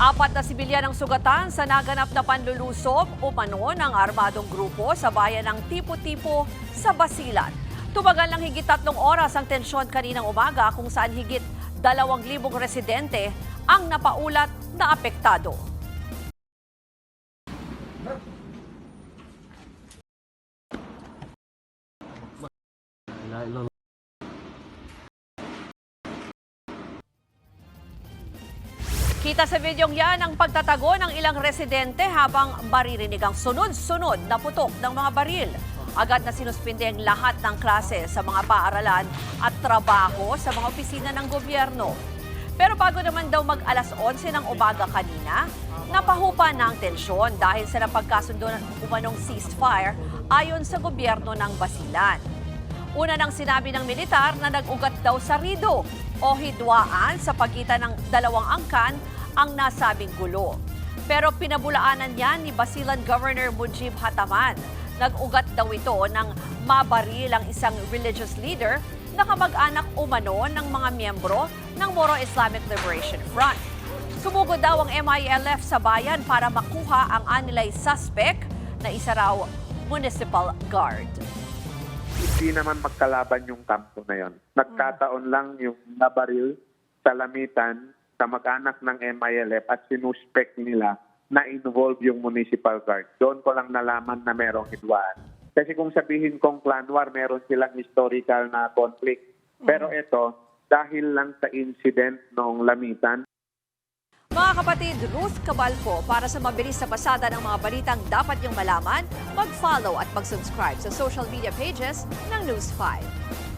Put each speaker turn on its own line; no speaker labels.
Apat na sibilyan ang sugatan sa naganap na panlulusob umano ng armadong grupo sa bayan ng Tipo-Tipo sa Basilan. Tumagal ng higit 3 oras ang tensyon kaninang umaga kung saan higit 2,000 residente ang napaulat na apektado. Kita sa videong yan ang pagtatago ng ilang residente habang maririnig ang sunod-sunod na putok ng mga baril. Agad na sinuspinde ang lahat ng klase sa mga paaralan at trabaho sa mga opisina ng gobyerno. Pero bago naman daw mag-alas 11 ng umaga kanina, napahupa na ang tensyon dahil sa napagkasundo ng umanong ceasefire ayon sa gobyerno ng Basilan. Una nang sinabi ng militar na nag-ugat daw sa rido o hidwaan sa pagitan ng dalawang angkan ang nasabing gulo. Pero pinabulaanan yan ni Basilan Governor Mujib Hataman. Nag-ugat daw ito ng mabaril ang isang religious leader na kamag-anak umano ng mga miyembro ng Moro Islamic Liberation Front. Sumugod daw ang MILF sa bayan para makuha ang anilay suspect na isa raw municipal guard.
Hindi naman magkalaban yung kampo na yon. Nagkataon lang yung nabaril sa lamitan sa mag-anak ng MILF at sinuspect nila na involved yung municipal guard. Doon ko lang nalaman na merong hidwaan. Kasi kung sabihin kong clan war, meron silang historical na conflict. Pero ito, dahil lang sa incident noong lamitan.
Mga kapatid, Ruth Cabalco, para sa mabilis na pasada ng mga balitang dapat niyong malaman, mag-follow at mag-subscribe sa social media pages ng News 5.